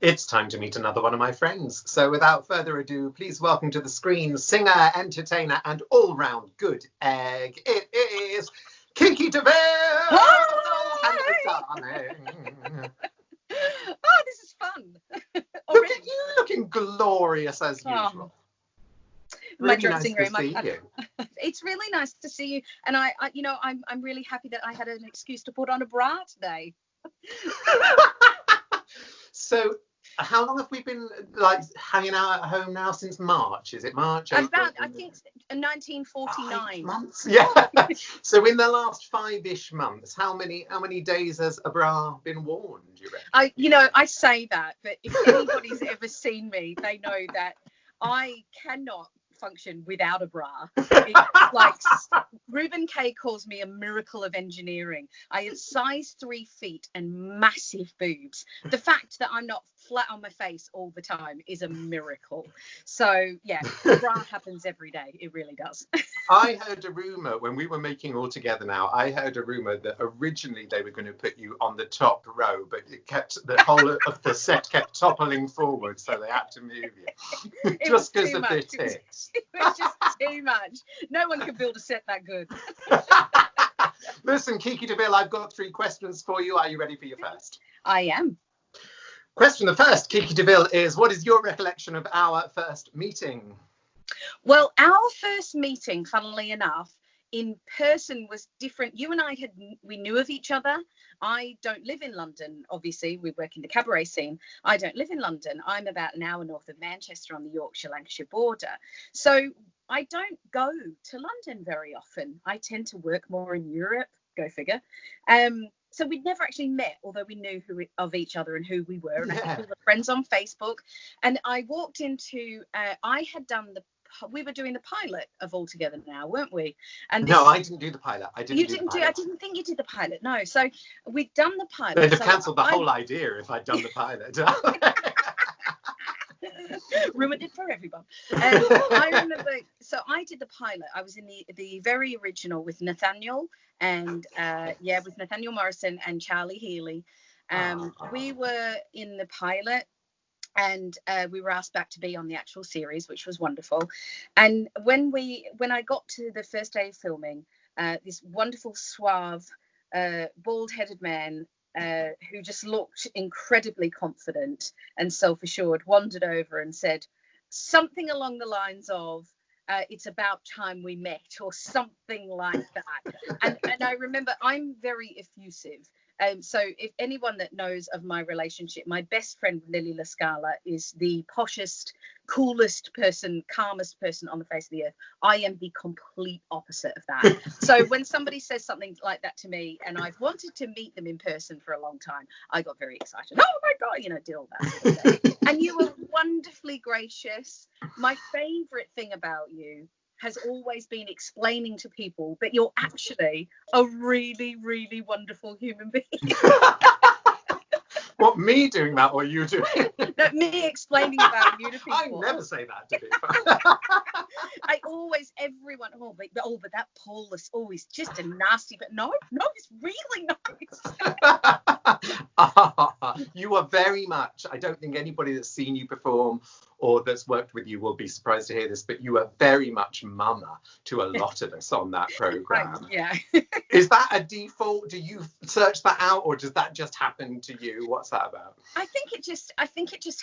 It's time to meet another one of my friends. So without further ado, please welcome to the screen singer, entertainer, and all-round good egg. It is KIKI DEVILLE! Hi! Oh, this is fun. Look at you looking glorious as usual. My Really nice to see you. It's really nice to see you. And I'm really happy that I had an excuse to put on a bra today. So how long have we been hanging out at home now? Since March? Is it March? I think 1949. 5 months. Yeah. So in the last 5-ish months, how many days has a bra been worn, do you reckon? I say that, but if anybody's ever seen me, they know that I cannot function without a bra. It's like Reuben K calls me a miracle of engineering. I have size 3 feet and massive boobs. The fact that I'm not flat on my face all the time is a miracle. So yeah, a bra happens every day. It really does. I heard a rumor when we were making All Together Now. I heard a rumor that originally they were going to put you on the top row, but the whole of the set kept toppling forward, so they had to move you just because of the tits. It was just too much. No one could build a set that good. Listen, KIKI DEVILLE, I've got 3 questions for you. Are you ready for your first? I am. Question the first, KIKI DEVILLE, is what is your recollection of our first meeting? Well, our first meeting, funnily enough, in person was different. You and I we knew of each other. I don't live in London, obviously. We work in the cabaret scene. I don't live in London. I'm about an hour north of Manchester on the Yorkshire-Lancashire border. So I don't go to London very often. I tend to work more in Europe, go figure. So we'd never actually met, although we knew of each other and who we were. And I think we were friends on Facebook. And I walked into, we were doing the pilot of All Together Now, weren't we? And no, I didn't do the pilot. I didn't think you did the pilot. No. So we'd done the pilot. They'd have cancelled the whole idea if I'd done the pilot. Ruined it for everyone. I remember, so I did the pilot. I was in the very original with Nathaniel and with Nathaniel Morrison and Charlie Healy. We were in the pilot. And we were asked back to be on the actual series, which was wonderful. And when I got to the first day of filming, this wonderful, suave, bald-headed man who just looked incredibly confident and self-assured wandered over and said something along the lines of, it's about time we met, or something like that. And I remember I'm very effusive. So if anyone that knows of my relationship, my best friend Lily Lascala is the poshest, coolest person, calmest person on the face of the earth. I am the complete opposite of that. So when somebody says something like that to me, and I've wanted to meet them in person for a long time, I got very excited. Oh my God, did all that sort of thing. And you were wonderfully gracious. My favorite thing about you has always been explaining to people that you're actually a really, really wonderful human being. What, me doing that or you doing it? No, me explaining about you to people. I never say that to people. Everyone, but that Paulus, he's just a nasty, but no, it's really nice. You are very much, I don't think anybody that's seen you perform or that's worked with you will be surprised to hear this, but you are very much mama to a lot of us on that programme. Yeah. Is that a default? Do you search that out, or does that just happen to you? What's that about? I think it just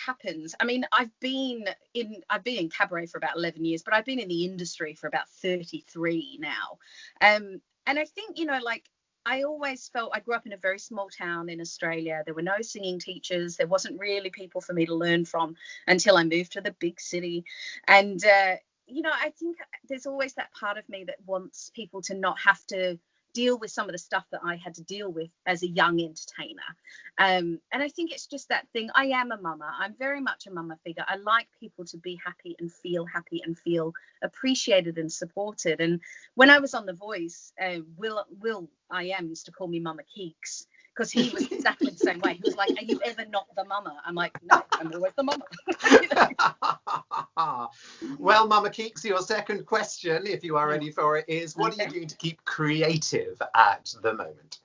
happens. I mean, I've been in cabaret for about 11 years, but I've been in the industry for about 33 now. And I think, I always felt I grew up in a very small town in Australia. There were no singing teachers. There wasn't really people for me to learn from until I moved to the big city. And, I think there's always that part of me that wants people to not have to deal with some of the stuff that I had to deal with as a young entertainer. And I think it's just that thing. I am a mama. I'm very much a mama figure. I like people to be happy and feel appreciated and supported. And when I was on The Voice, Will I Am used to call me Mama Keeks, because he was exactly the same way. He was like, are you ever not the mama? I'm like, no, I'm always the mama. Well, Mama Keeks, your second question, if you are ready for it, is what are you doing to keep creative at the moment?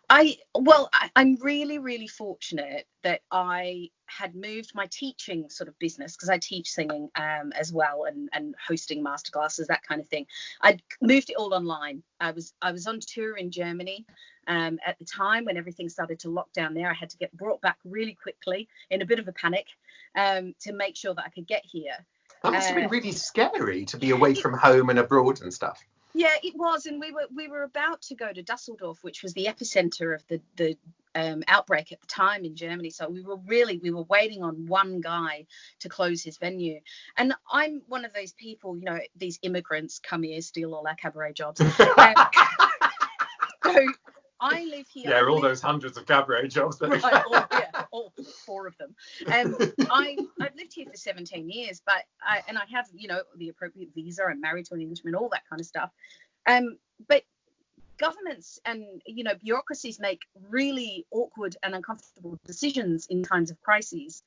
I'm really, really fortunate that I had moved my teaching sort of business, because I teach singing as well, and hosting masterclasses, that kind of thing. I'd moved it all online. I was on tour in Germany at the time when everything started to lock down there. I had to get brought back really quickly in a bit of a panic to make sure that I could get here. That must have been really scary to be away from home and abroad and stuff. Yeah, it was, and we were about to go to Dusseldorf, which was the epicenter of the outbreak at the time in Germany. So we were waiting on one guy to close his venue. And I'm one of those people, these immigrants come here, steal all our cabaret jobs. So I live here. Yeah, all those hundreds of cabaret jobs. Right, all 4 of them. I've lived here for 17 years, but I have, the appropriate visa. I'm married to an Englishman, all that kind of stuff. But governments and, bureaucracies make really awkward and uncomfortable decisions in times of crises.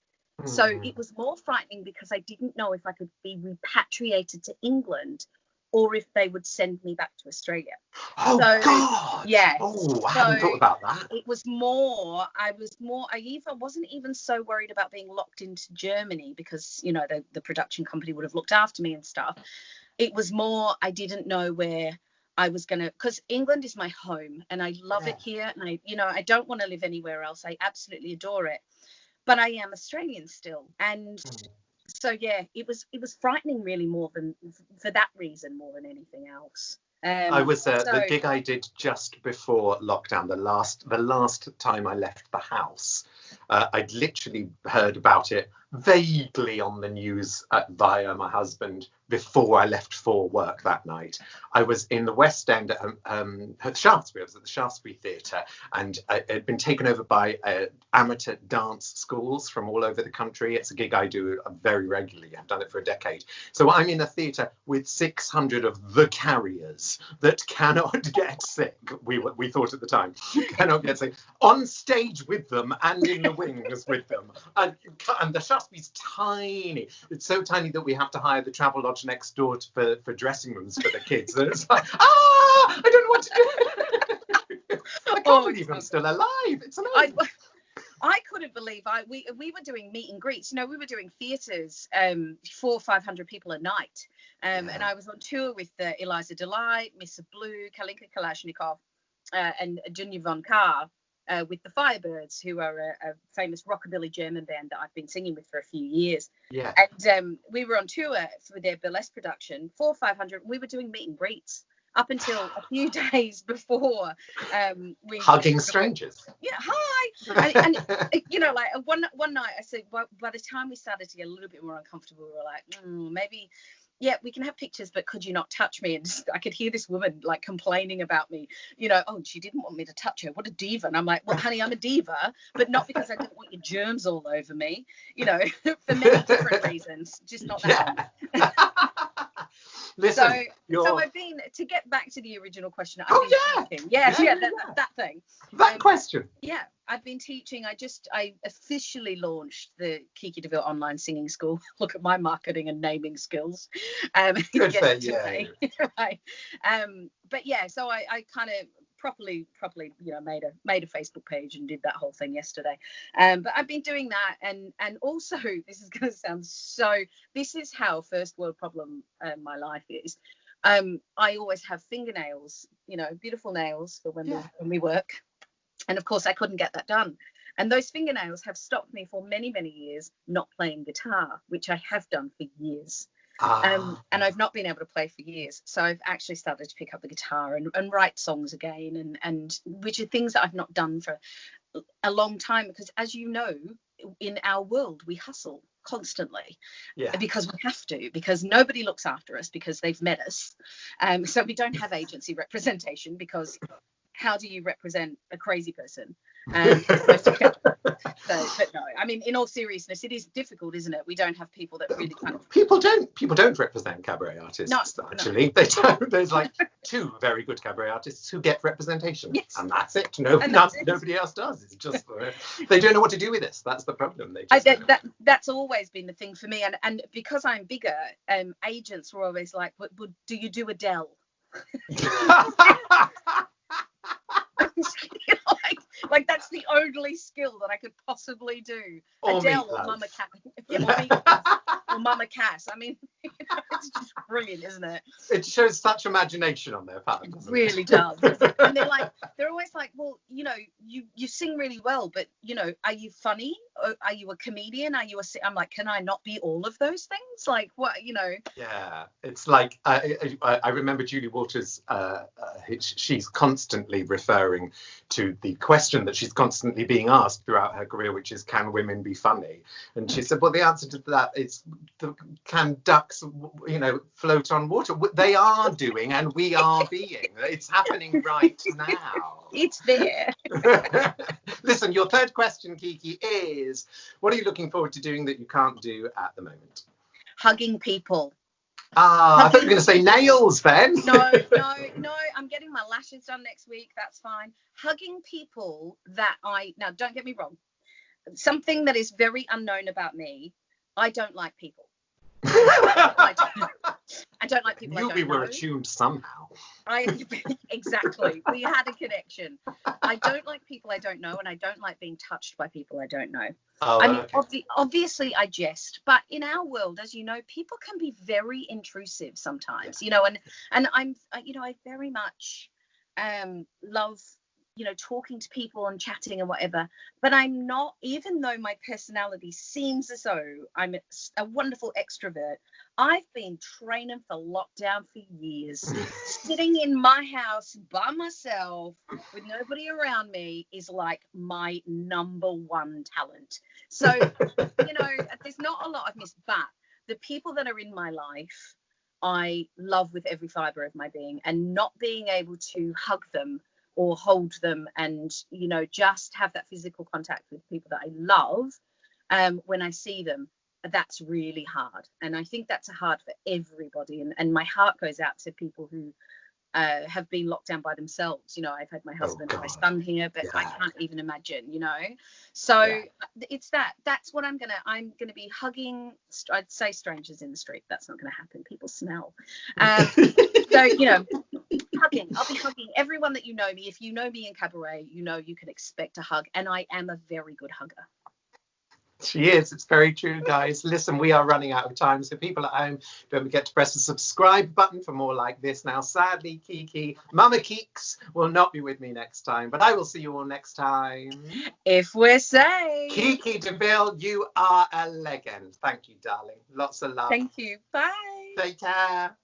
So it was more frightening because I didn't know if I could be repatriated to England or if they would send me back to Australia. God! Yeah. Oh, I hadn't thought about that. I wasn't even so worried about being locked into Germany because, the production company would have looked after me and stuff. It was more, I didn't know where I was going to, because England is my home and I love it here. And I don't want to live anywhere else. I absolutely adore it. But I am Australian still. And so, yeah, it was frightening really more than for that reason more than anything else. I was the gig I did just before lockdown, the last time I left the house. I'd literally heard about it vaguely on the news via my husband before I left for work that night. I was in the West End at Shaftesbury. I was at the Shaftesbury Theatre, and it had been taken over by amateur dance schools from all over the country. It's a gig I do very regularly. I've done it for a decade. So I'm in a theatre with 600 of the carriers that cannot get sick. We thought at the time, cannot get sick, on stage with them and in the wings with them. And the Shaftesbury's tiny. It's so tiny that we have to hire the Travelodge next door for dressing rooms for the kids. And it's like, I don't know what to do. I can't believe I'm still alive. It's amazing. I couldn't believe we were doing meet and greets. We were dodoing theatres, 400 or 500 people a night. And I was on tour with Eliza Delight, Miss Blue, Kalinka Kalashnikov, and Junya von Carr. With the Firebirds, who are a famous rockabilly German band that I've been singing with for a few years. Yeah. And we were on tour for their burlesque production, 400 or 500. We were doing meet and greets up until a few days before we hugging strangers. Yeah, hi. And like one night I said, well, by the time we started to get a little bit more uncomfortable, we were like, maybe. Yeah, we can have pictures, but could you not touch me? And I could hear this woman like complaining about me, she didn't want me to touch her. What a diva. And I'm like, well, honey, I'm a diva, but not because I don't want your germs all over me, for many different reasons, just not that one. Listen, so I've been, to get back to the original question. That thing. That question. Yeah, I've been teaching. I officially launched the KIKI DEVILLE online singing school. Look at my marketing and naming skills. Good for you. Right. But yeah, so I kind of properly made a Facebook page and did that whole thing yesterday. But I've been doing that, and also, this is going to sound this is how first world problem my life is. I always have fingernails, beautiful nails for when we work, and of course I couldn't get that done. And those fingernails have stopped me for many, many years not playing guitar, which I have done for years. And I've not been able to play for years. So I've actually started to pick up the guitar and write songs again, and which are things that I've not done for a long time, because as you know, in our world, we hustle constantly because we have to, because nobody looks after us because they've met us. So we don't have agency representation, because how do you represent a crazy person? But no, I mean, in all seriousness, it is difficult, isn't it? We don't have people that really kind of people don't represent cabaret artists. Actually, they don't. There's like 2 very good cabaret artists who get representation, and that's it. Nobody else does. It's just they don't know what to do with this. That's the problem. That's always been the thing for me, and because I'm bigger, agents were always like, do you do Adele? Like that's the only skill that I could possibly do. Or Adele meatloaf. or Mama Cat. Yeah, or meatloaf. Or Mama Cass. I mean, it's just brilliant, isn't it? It shows such imagination on their part. It really does. And they're always like, well, you sing really well, but are you funny? Or are you a comedian? I'm like, can I not be all of those things? Like what, Yeah, it's like I remember Julie Walters. She's constantly referring to the question that she's constantly being asked throughout her career, which is, can women be funny? And she said, well, the answer to that is, can ducks, float on water? They are doing, and we are being. It's happening right now. It's there. Listen, your third question, Kiki, is what are you looking forward to doing that you can't do at the moment? Hugging people. I thought you were going to say nails then. No, I'm getting my lashes done next week. That's fine. Hugging people that now don't get me wrong. Something that is very unknown about me, I don't like people. I don't like people I don't know. We were attuned somehow. Exactly. We had a connection. I don't like people I don't know, and I don't like being touched by people I don't know. Oh, I mean, okay. Obviously I jest, but in our world, as you know, people can be very intrusive sometimes, and I'm, I very much love, talking to people and chatting and whatever, but I'm not, even though my personality seems as though I'm a wonderful extrovert, I've been training for lockdown for years. Sitting in my house by myself with nobody around me is like my number one talent. So, there's not a lot of miss, but the people that are in my life, I love with every fiber of my being, and not being able to hug them or hold them and, just have that physical contact with people that I love when I see them, that's really hard. And I think that's hard for everybody. And my heart goes out to people who have been locked down by themselves. I've had my husband and my son here, but I can't even imagine, So it's that's what I'm going to be hugging. I'd say strangers in the street. That's not going to happen. People smell. So, hugging. I'll be hugging everyone that you know me. If you know me in Cabaret, you can expect a hug. And I am a very good hugger. She is. It's very true, guys. Listen, we are running out of time. So people at home, don't forget to press the subscribe button for more like this. Now, sadly, Kiki, Mama Keeks will not be with me next time, but I will see you all next time. If we're safe. Kiki DeVille, you are a legend. Thank you, darling. Lots of love. Thank you. Bye. Take care.